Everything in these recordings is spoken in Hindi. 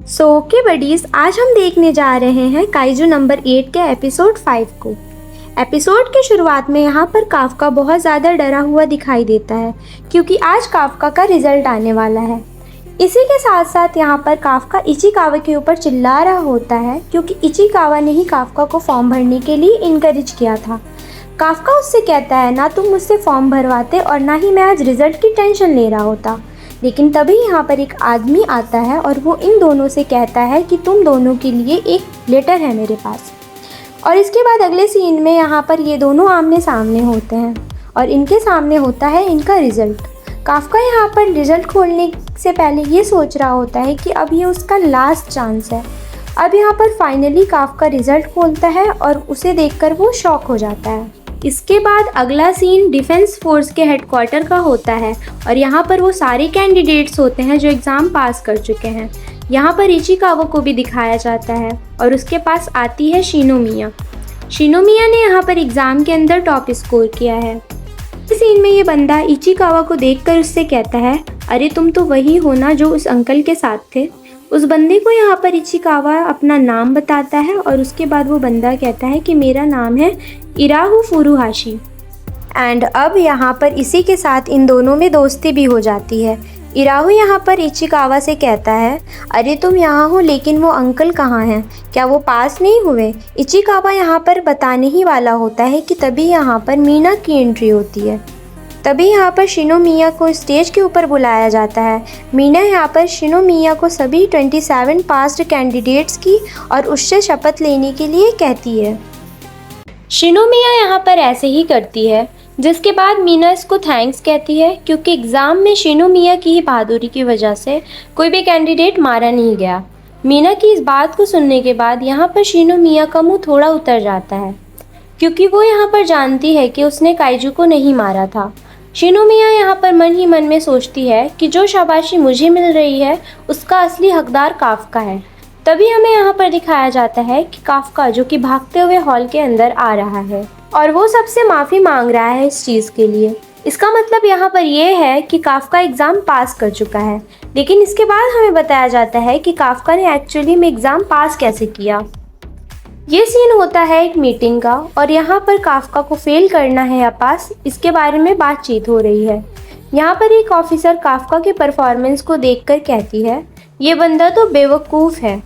ओके बडीज, आज हम देखने जा रहे हैं काइजू नंबर 8 के एपिसोड 5 को। एपिसोड के शुरुआत में यहाँ पर काफका बहुत ज़्यादा डरा हुआ दिखाई देता है क्योंकि आज काफका का रिजल्ट आने वाला है। इसी के साथ साथ यहाँ पर काफका इचिकावा के ऊपर चिल्ला रहा होता है क्योंकि इचिकावा ने ही काफका को फॉर्म भरने के लिए इनकरेज किया था। काफका उससे कहता है ना तुम मुझसे फॉर्म भरवाते और ना ही मैं आज रिजल्ट की टेंशन ले रहा होता। लेकिन तभी यहाँ पर एक आदमी आता है और वो इन दोनों से कहता है कि तुम दोनों के लिए एक लेटर है मेरे पास। और इसके बाद अगले सीन में यहाँ पर ये दोनों आमने सामने होते हैं और इनके सामने होता है इनका रिज़ल्ट। काफका यहाँ पर रिज़ल्ट खोलने से पहले ये सोच रहा होता है कि अब ये उसका लास्ट चांस है। अब यहाँ पर फाइनली काफका रिज़ल्ट खोलता है और उसे देखकर वो शॉक हो जाता है। इसके बाद अगला सीन डिफेंस फोर्स के हेडक्वार्टर का होता है और यहाँ पर वो सारे कैंडिडेट्स होते हैं जो एग्ज़ाम पास कर चुके हैं। यहाँ पर इचिकावा को भी दिखाया जाता है और उसके पास आती है शिनोमिया। शिनोमिया ने यहाँ पर एग्ज़ाम के अंदर टॉप स्कोर किया है। इस सीन में ये बंदा इचिकावा को देखकर उससे कहता है, अरे तुम तो वही हो ना जो उस अंकल के साथ थे। उस बंदे को यहाँ पर इचिकावा अपना नाम बताता है और उसके बाद वो बंदा कहता है कि मेरा नाम है इराहु फुरुहाशी। एंड अब यहाँ पर इसी के साथ इन दोनों में दोस्ती भी हो जाती है। इराहु यहाँ पर इचिकावा से कहता है, अरे तुम यहाँ हो लेकिन वो अंकल कहाँ हैं, क्या वो पास नहीं हुए? इचिकावा यहाँ पर बताने ही वाला होता है कि तभी यहाँ पर मीना की एंट्री होती है। तभी यहाँ पर शिनोमिया को स्टेज के ऊपर बुलाया जाता है। मीना यहाँ पर शिनोमिया को सभी 27 पास्ड कैंडिडेट्स की और उससे शपथ लेने के लिए कहती है। शिनोमिया यहाँ पर ऐसे ही करती है, जिसके बाद मीना इसको थैंक्स कहती है क्योंकि एग्ज़ाम में शिनोमिया की ही बहादुरी की वजह से कोई भी कैंडिडेट मारा नहीं गया। मीना की इस बात को सुनने के बाद यहाँ पर शिनोमिया का मुँह थोड़ा उतर जाता है क्योंकि वो यहाँ पर जानती है कि उसने काइजू को नहीं मारा था। शिनोमिया यहाँ पर मन ही मन में सोचती है कि जो शाबाशी मुझे मिल रही है उसका असली हकदार काफका है। तभी हमें यहाँ पर दिखाया जाता है कि काफका जो कि भागते हुए हॉल के अंदर आ रहा है और वो सबसे माफ़ी मांग रहा है इस चीज़ के लिए। इसका मतलब यहाँ पर ये है कि काफका एग्ज़ाम पास कर चुका है। लेकिन इसके बाद हमें बताया जाता है कि काफका ने एक्चुअली में एग्ज़ाम पास कैसे किया। ये सीन होता है एक मीटिंग का और यहाँ पर काफका को फेल करना है या पास, इसके बारे में बातचीत हो रही है। यहाँ पर एक ऑफिसर काफका के परफॉर्मेंस को देखकर कहती है, ये बंदा तो बेवकूफ़ है।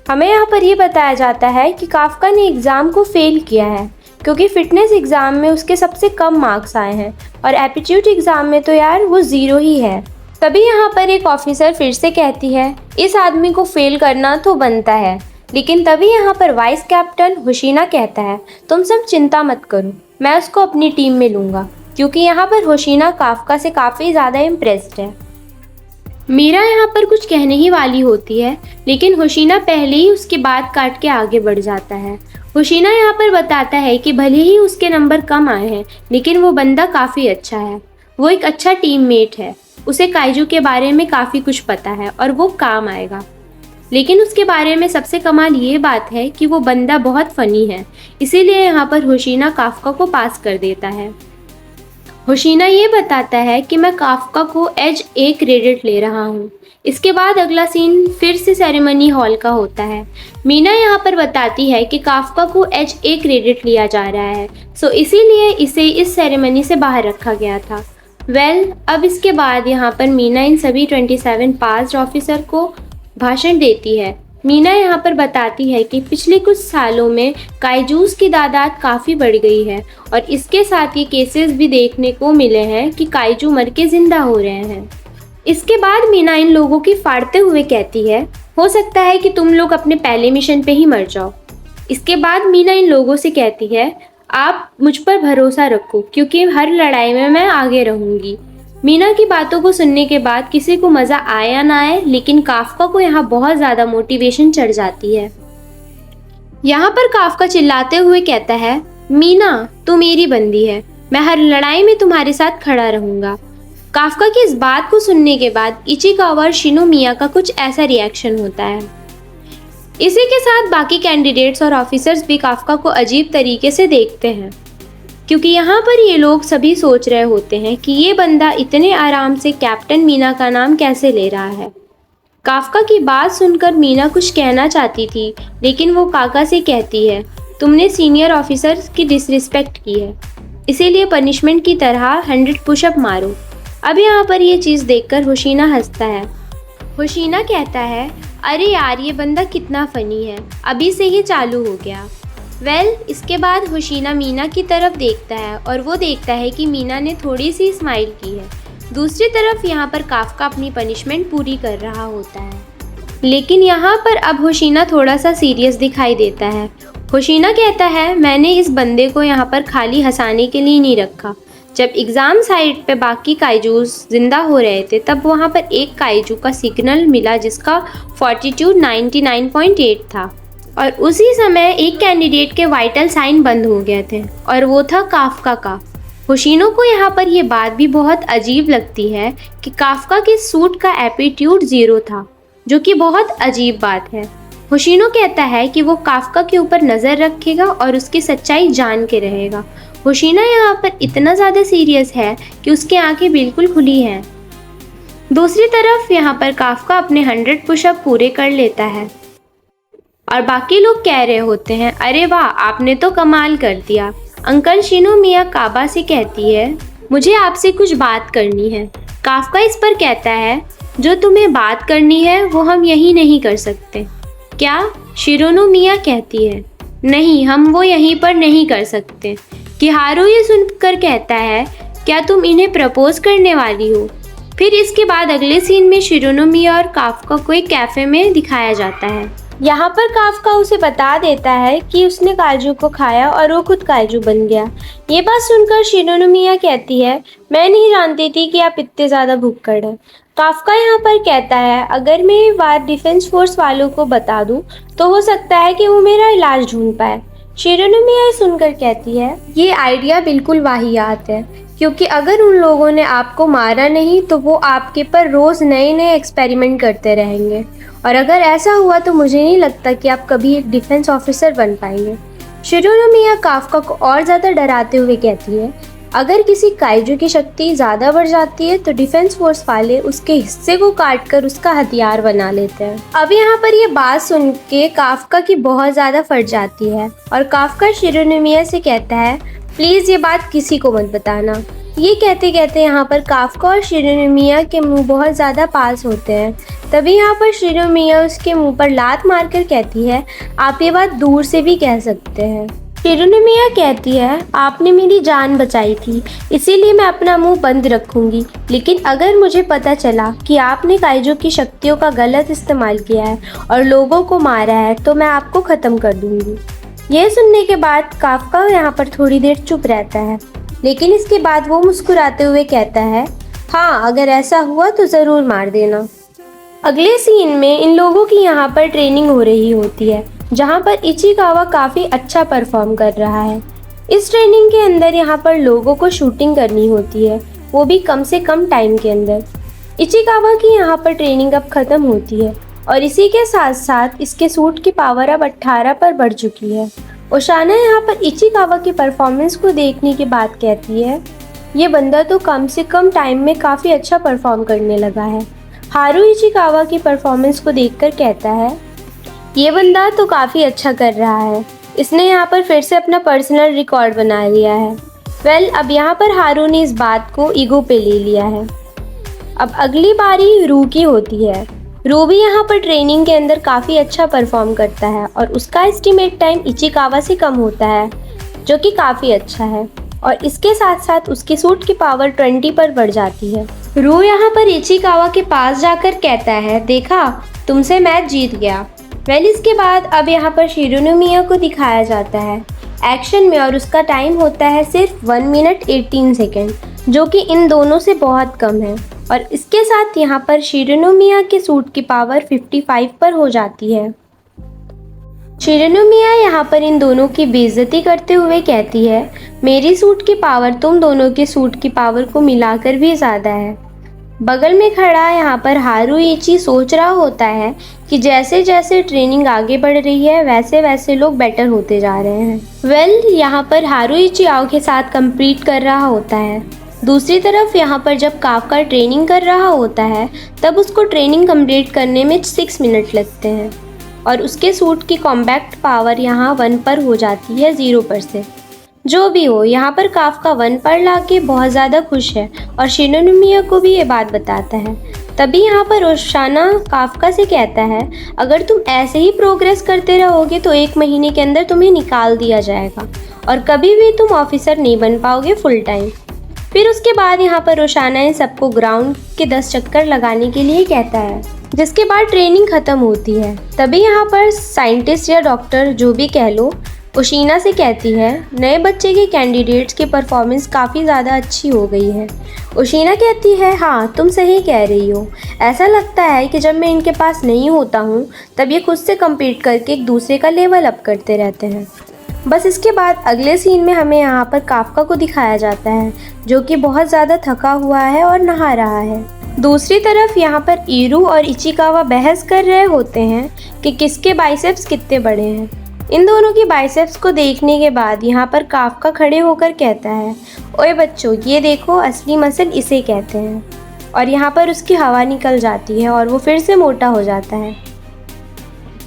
हमें यहाँ पर ये बताया जाता है कि काफका ने एग्ज़ाम को फेल किया है क्योंकि फ़िटनेस एग्ज़ाम में उसके सबसे कम मार्क्स आए हैं और एप्टीट्यूड एग्ज़ाम में तो यार वो 0 ही है। तभी यहाँ पर एक ऑफिसर फिर से कहती है, इस आदमी को फेल करना तो बनता है। लेकिन तभी यहाँ पर वाइस कैप्टन होशिना कहता है, तुम सब चिंता मत करो, मैं उसको अपनी टीम में लूँगा, क्योंकि यहाँ पर होशिना काफका से काफ़ी ज़्यादा इम्प्रेस्ड है। मीरा यहाँ पर कुछ कहने ही वाली होती है लेकिन होशिना पहले ही उसकी बात काट के आगे बढ़ जाता है। होशिना यहाँ पर बताता है कि भले ही उसके नंबर कम आए हैं लेकिन वो बंदा काफ़ी अच्छा है, वो एक अच्छा टीममेट है, उसे काइजू के बारे में काफ़ी कुछ पता है और वो काम आएगा। लेकिन उसके बारे में सबसे कमाल ये बात है कि वो बंदा बहुत फ़नी है, इसीलिए यहाँ पर होशिना काफका को पास कर देता है। होशिना ये बताता है कि मैं काफका को एज A क्रेडिट ले रहा हूँ। इसके बाद अगला सीन फिर से सेरेमनी हॉल का होता है। मीना यहाँ पर बताती है कि काफका को एज A क्रेडिट लिया जा रहा है, सो इसीलिए इसे इस सेरेमनी से बाहर रखा गया था। अब इसके बाद यहाँ पर मीना इन सभी 27 पास्ड ऑफिसर को भाषण देती है। मीना यहाँ पर बताती है कि पिछले कुछ सालों में काइजूस की तादाद काफ़ी बढ़ गई है और इसके साथ ये केसेस भी देखने को मिले हैं कि काइजू मर के ज़िंदा हो रहे हैं। इसके बाद मीना इन लोगों की फाड़ते हुए कहती है, हो सकता है कि तुम लोग अपने पहले मिशन पे ही मर जाओ। इसके बाद मीना इन लोगों से कहती है, आप मुझ पर भरोसा रखो क्योंकि हर लड़ाई में मैं आगे रहूँगी। मीना की बातों को सुनने के बाद किसी को मज़ा आए या ना आए, लेकिन काफका को यहाँ बहुत ज़्यादा मोटिवेशन चढ़ जाती है। यहाँ पर काफका चिल्लाते हुए कहता है, मीना तू मेरी बंदी है, मैं हर लड़ाई में तुम्हारे साथ खड़ा रहूँगा। काफका की इस बात को सुनने के बाद इचिकावा और शिनोमिया का कुछ ऐसा रिएक्शन होता है। इसी के साथ बाकी कैंडिडेट्स और ऑफिसर्स भी काफका को अजीब तरीके से देखते हैं क्योंकि यहाँ पर ये लोग सभी सोच रहे होते हैं कि ये बंदा इतने आराम से कैप्टन मीना का नाम कैसे ले रहा है। काफ्का की बात सुनकर मीना कुछ कहना चाहती थी, लेकिन वो काका से कहती है, तुमने सीनियर ऑफिसर की डिसरिस्पेक्ट की है, इसीलिए पनिशमेंट की तरह 100 पुशअप मारो। अब यहाँ पर ये चीज़ देखकर हुशीना हंसता है। हुशीना कहता है, अरे यार ये बंदा कितना फ़नी है, अभी से ही चालू हो गया। इसके बाद हुशीना मीना की तरफ देखता है और वो देखता है कि मीना ने थोड़ी सी स्माइल की है। दूसरी तरफ यहाँ पर काफ्का अपनी पनिशमेंट पूरी कर रहा होता है, लेकिन यहाँ पर अब हुशीना थोड़ा सा सीरियस दिखाई देता है। हुशीना कहता है, मैंने इस बंदे को यहाँ पर खाली हंसाने के लिए नहीं रखा। जब एग्ज़ाम साइट पे बाकी काइजूस जिंदा हो रहे थे, तब वहाँ पर एक काइजू का सिग्नल मिला जिसका फॉर्टीट्यूड 99.8 था, और उसी समय एक कैंडिडेट के वाइटल साइन बंद हो गए थे और वो था काफ्का का। हुशीनो को यहाँ पर ये बात भी बहुत अजीब लगती है कि काफ्का के सूट का एप्टीट्यूड 0 था, जो कि बहुत अजीब बात है। हुशीनो कहता है कि वो काफ्का के ऊपर नज़र रखेगा और उसकी सच्चाई जान के रहेगा। हुशीना यहाँ पर इतना ज़्यादा सीरियस है कि उसकी आंखें बिल्कुल खुली हैं। दूसरी तरफ यहाँ पर काफ्का अपने 100 पुशअप पूरे कर लेता है और बाकी लोग कह रहे होते हैं, अरे वाह आपने तो कमाल कर दिया। अंकल शिनोमिया काबा से कहती है, मुझे आपसे कुछ बात करनी है। काफ्का इस पर कहता है, जो तुम्हें बात करनी है वो हम यहीं नहीं कर सकते। क्या? शिरोनोमिया कहती है, नहीं हम वो यहीं पर नहीं कर सकते। किहारू ये सुनकर कहता है, क्या तुम इन्हें प्रपोज करने वाली हो? फिर इसके बाद अगले सीन में शिरोनोमिया और काफ्का को एक कैफ़े में दिखाया जाता है। यहाँ पर काफ्का उसे बता देता है कि उसने काजू को खाया और वो खुद काजू बन गया। ये बात सुनकर शिरोनोमिया कहती है, मैं नहीं जानती थी कि आप इतने ज़्यादा भुक्कड़ हैं। काफ्का यहाँ पर कहता है, अगर मैं ये बात डिफेंस फोर्स वालों को बता दूँ तो हो सकता है कि वो मेरा इलाज ढूंढ पाए। शिरोनोमिया सुनकर कहती है, ये आइडिया बिल्कुल वाहियात है, क्योंकि अगर उन लोगों ने आपको मारा नहीं तो वो आपके पर रोज़ नए नए एक्सपेरिमेंट करते रहेंगे, और अगर ऐसा हुआ तो मुझे नहीं लगता कि आप कभी एक डिफेंस ऑफिसर बन पाएंगे। शिरोनोमिया काफ्का को और ज़्यादा डराते हुए कहती है, अगर किसी काइजू की शक्ति ज़्यादा बढ़ जाती है तो डिफेंस फोर्स वाले उसके हिस्से को काट कर उसका हथियार बना लेते हैं। अब यहाँ पर ये बात सुन के काफ्का की बहुत ज़्यादा फट जाती है और काफ्का शिरोनोमिया से कहता है, प्लीज़ ये बात किसी को मत बताना। ये कहते कहते यहाँ पर काफ्का और शिरोनोमिया के मुंह बहुत ज़्यादा पास होते हैं। तभी यहाँ पर शिरोनोमिया उसके मुंह पर लात मारकर कहती है, आप ये बात दूर से भी कह सकते हैं। शिरोनोमिया कहती है, आपने मेरी जान बचाई थी, इसीलिए मैं अपना मुंह बंद रखूंगी, लेकिन अगर मुझे पता चला कि आपने काइजू की शक्तियों का गलत इस्तेमाल किया है और लोगों को मारा है तो मैं आपको ख़त्म कर दूंगी। यह सुनने के बाद काफ्का यहाँ पर थोड़ी देर चुप रहता है, लेकिन इसके बाद वो मुस्कुराते हुए कहता है, हाँ अगर ऐसा हुआ तो ज़रूर मार देना। अगले सीन में इन लोगों की यहाँ पर ट्रेनिंग हो रही होती है, जहाँ पर इचिकावा काफ़ी अच्छा परफॉर्म कर रहा है। इस ट्रेनिंग के अंदर यहाँ पर लोगों को शूटिंग करनी होती है, वो भी कम से कम टाइम के अंदर। इचिकावा की यहाँ पर ट्रेनिंग अब ख़त्म होती है और इसी के साथ साथ इसके सूट की पावर अब 18 पर बढ़ चुकी है। ओशाना यहाँ पर इचिकावा की परफॉर्मेंस को देखने के बाद कहती है, ये बंदा तो कम से कम टाइम में काफ़ी अच्छा परफॉर्म करने लगा है। हारू इचिकावा की परफॉर्मेंस को देखकर कहता है, ये बंदा तो काफ़ी अच्छा कर रहा है, इसने यहाँ पर फिर से अपना पर्सनल रिकॉर्ड बना लिया है। अब यहाँ पर हारू ने इस बात को ईगो पे ले लिया है। अब अगली बारी रू की होती है। रू भी यहाँ पर ट्रेनिंग के अंदर काफ़ी अच्छा परफॉर्म करता है और उसका एस्टिमेट टाइम इचिकावा से कम होता है, जो कि काफ़ी अच्छा है, और इसके साथ साथ उसके सूट की पावर 20 पर बढ़ जाती है। रू यहाँ पर इचिकावा के पास जाकर कहता है, देखा तुमसे मैच जीत गया। इसके बाद अब यहाँ पर शिरोनोमिया को दिखाया जाता है एक्शन में, और उसका टाइम होता है सिर्फ 1 मिनट 18 सेकेंड, जो कि इन दोनों से बहुत कम है, और इसके साथ यहाँ पर शिरोनोमिया के सूट की पावर 55 पर हो जाती है। शिरोनोमिया यहाँ पर इन दोनों की बेइज्जती करते हुए कहती है, मेरी सूट की पावर तुम दोनों के सूट की पावर को मिलाकर भी ज़्यादा है। बगल में खड़ा यहाँ पर हारूइची सोच रहा होता है कि जैसे जैसे ट्रेनिंग आगे बढ़ रही है वैसे वैसे लोग बेटर होते जा रहे हैं। यहाँ पर हारूइची आओ के साथ कंप्लीट कर रहा होता है। दूसरी तरफ यहाँ पर जब काफका ट्रेनिंग कर रहा होता है तब उसको ट्रेनिंग कंप्लीट करने में 6 मिनट लगते हैं और उसके सूट की कॉम्बैक्ट पावर यहाँ 1 पर हो जाती है 0 पर से। जो भी हो, यहाँ पर काफका 1 पर लाके बहुत ज़्यादा खुश है और शिनोमिया को भी ये बात बताता है। तभी यहाँ पर ओशाना काफका से कहता है, अगर तुम ऐसे ही प्रोग्रेस करते रहोगे तो 1 महीने के अंदर तुम्हें निकाल दिया जाएगा और कभी भी तुम ऑफिसर नहीं बन पाओगे फुल टाइम। फिर उसके बाद यहाँ पर ओशाना इन सबको ग्राउंड के 10 चक्कर लगाने के लिए कहता है, जिसके बाद ट्रेनिंग ख़त्म होती है। तभी यहाँ पर साइंटिस्ट या डॉक्टर जो भी कह लो ओशिना से कहती है, नए बच्चे के कैंडिडेट्स की परफॉर्मेंस काफ़ी ज़्यादा अच्छी हो गई है। ओशिना कहती है, हाँ तुम सही कह रही हो, ऐसा लगता है कि जब मैं इनके पास नहीं होता हूँ तब ये खुद से कम्पीट करके एक दूसरे का लेवल अप करते रहते हैं। बस इसके बाद अगले सीन में हमें यहाँ पर काफका को दिखाया जाता है जो कि बहुत ज़्यादा थका हुआ है और नहा रहा है। दूसरी तरफ यहाँ पर इरू और इचिकावा बहस कर रहे होते हैं कि किसके बाइसेप्स कितने बड़े हैं। इन दोनों की बाइसेप्स को देखने के बाद यहाँ पर काफका खड़े होकर कहता है, ओए बच्चों ये देखो असली मसल इसे कहते हैं। और यहाँ पर उसकी हवा निकल जाती है और वो फिर से मोटा हो जाता है।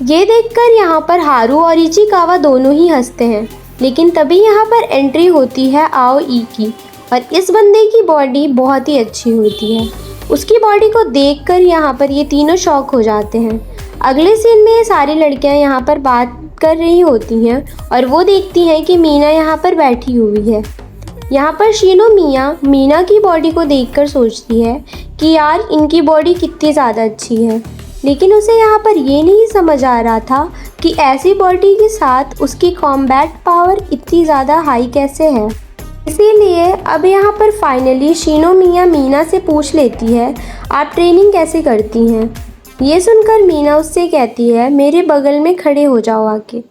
ये देखकर यहाँ पर हारू और इचिकावा दोनों ही हंसते हैं, लेकिन तभी यहाँ पर एंट्री होती है आओ ई की और इस बंदे की बॉडी बहुत ही अच्छी होती है। उसकी बॉडी को देखकर यहाँ पर ये तीनों शॉक हो जाते हैं। अगले सीन में ये सारी लड़कियाँ यहाँ पर बात कर रही होती हैं और वो देखती हैं कि मीना यहाँ पर बैठी हुई है। यहाँ पर शिनोमिया मीना की बॉडी को देखकर सोचती है कि यार इनकी बॉडी कितनी ज़्यादा अच्छी है, लेकिन उसे यहाँ पर ये नहीं समझ आ रहा था कि ऐसी बॉडी के साथ उसकी कॉम्बैट पावर इतनी ज़्यादा हाई कैसे है। इसीलिए अब यहाँ पर फाइनली शिनोमिया मीना से पूछ लेती है, आप ट्रेनिंग कैसे करती हैं। ये सुनकर मीना उससे कहती है, मेरे बगल में खड़े हो जाओ आके।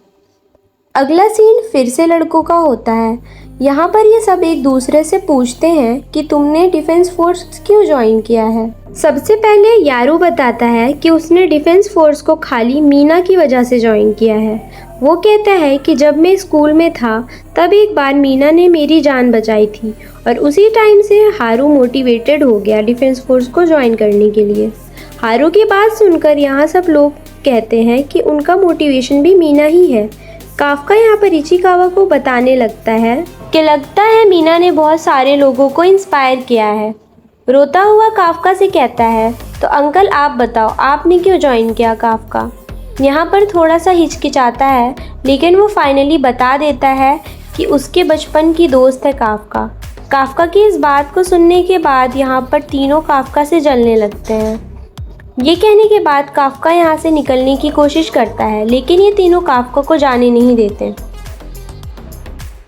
अगला सीन फिर से लड़कों का होता है। यहाँ पर ये सब एक दूसरे से पूछते हैं कि तुमने डिफेंस फोर्स क्यों ज्वाइन किया है। सबसे पहले यारू बताता है कि उसने डिफेंस फोर्स को खाली मीना की वजह से ज्वाइन किया है। वो कहता है कि जब मैं स्कूल में था तब एक बार मीना ने मेरी जान बचाई थी और उसी टाइम से हारू मोटिवेटेड हो गया डिफेंस फोर्स को ज्वाइन करने के लिए। हारू की बात सुनकर यहाँ सब लोग कहते हैं कि उनका मोटिवेशन भी मीना ही है। काफका यहाँ पर इचिकावा को बताने लगता है कि लगता है मीना ने बहुत सारे लोगों को इंस्पायर किया है। रोता हुआ काफका से कहता है, तो अंकल आप बताओ आपने क्यों ज्वाइन किया। काफका यहाँ पर थोड़ा सा हिचकिचाता है, लेकिन वो फाइनली बता देता है कि उसके बचपन की दोस्त है काफका। काफका की इस बात को सुनने के बाद यहाँ पर तीनों काफका से जलने लगते हैं। ये कहने के बाद काफका यहाँ से निकलने की कोशिश करता है, लेकिन ये तीनों काफका को जाने नहीं देते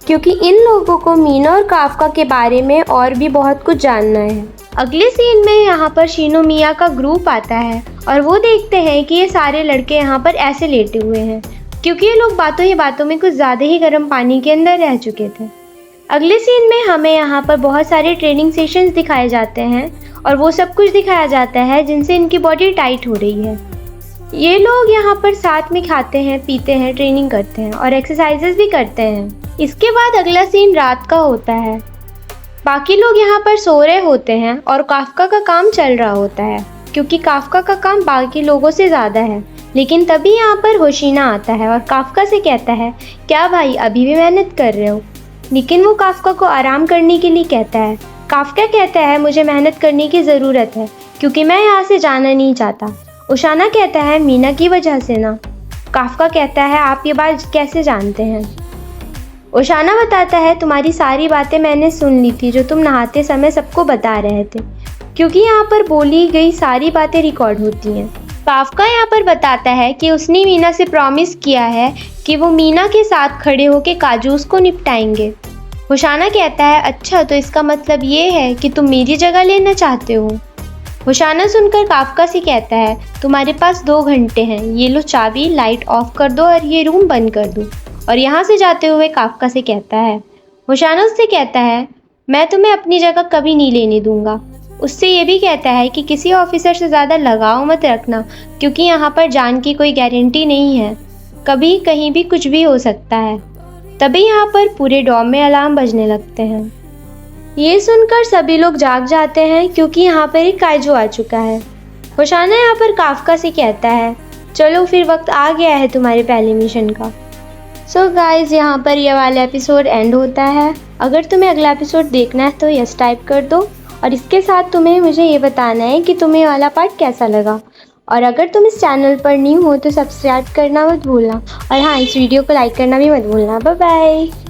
क्योंकि इन लोगों को मीना और काफका के बारे में और भी बहुत कुछ जानना है। अगले सीन में यहाँ पर शिनोमिया का ग्रुप आता है और वो देखते हैं कि ये सारे लड़के यहाँ पर ऐसे लेटे हुए हैं क्योंकि ये लोग बातों ही बातों में कुछ ज़्यादा ही गर्म पानी के अंदर रह चुके थे। अगले सीन में हमें यहाँ पर बहुत सारे ट्रेनिंग सेशंस दिखाए जाते हैं और वो सब कुछ दिखाया जाता है जिनसे इनकी बॉडी टाइट हो रही है। ये लोग यहाँ पर साथ में खाते हैं, पीते हैं, ट्रेनिंग करते हैं और एक्सरसाइजेस भी करते हैं। इसके बाद अगला सीन रात का होता है। बाकी लोग यहाँ पर सो रहे होते हैं और काफका का काम चल रहा होता है क्योंकि काफका का काम बाकी लोगों से ज़्यादा है। लेकिन तभी यहाँ पर होशिना आता है और काफका से कहता है, क्या भाई अभी भी मेहनत कर रहे हो। लेकिन वो काफका को आराम करने के लिए कहता है। काफका कहता है, मुझे मेहनत करने की ज़रूरत है क्योंकि मैं यहाँ से जाना नहीं चाहता। ओशाना कहता है, मीना की वजह से ना। काफका कहता है, आप ये बात कैसे जानते हैं। ओशाना बताता है, तुम्हारी सारी बातें मैंने सुन ली थी जो तुम नहाते समय सबको बता रहे थे, क्योंकि यहाँ पर बोली गई सारी बातें रिकॉर्ड होती हैं। काफका यहाँ पर बताता है कि उसने मीना से प्रॉमिस किया है कि वो मीना के साथ खड़े होकर काजूस को निपटाएंगे। ओशाना कहता है, अच्छा तो इसका मतलब ये है कि तुम मेरी जगह लेना चाहते हो। ओशाना सुनकर काफका से कहता है, तुम्हारे पास 2 घंटे हैं, ये लो चाबी, लाइट ऑफ कर दो और ये रूम बंद कर दो। और यहाँ से जाते हुए काफका से कहता है, ओशाना उससे कहता है, मैं तुम्हें अपनी जगह कभी नहीं लेने दूंगा। उससे ये भी कहता है कि किसी ऑफिसर से ज़्यादा लगाव मत रखना क्योंकि यहाँ पर जान की कोई गारंटी नहीं है, कभी कहीं भी कुछ भी हो सकता है। तभी यहाँ पर पूरे डॉम में अलार्म बजने लगते हैं। ये सुनकर सभी लोग जाग जाते हैं क्योंकि यहाँ पर एक काइजू आ चुका है। होशाना यहाँ पर काफका से कहता है, चलो फिर वक्त आ गया है तुम्हारे पहले मिशन का। सो गाइज, यहाँ पर यह वाला एपिसोड एंड होता है। अगर तुम्हें अगला एपिसोड देखना है तो यस टाइप कर दो और इसके साथ तुम्हें मुझे ये बताना है कि तुम्हें ये वाला पार्ट कैसा लगा। और अगर तुम इस चैनल पर न्यू हो तो सब्सक्राइब करना मत भूलना और हाँ, इस वीडियो को लाइक करना भी मत भूलना। Bye bye.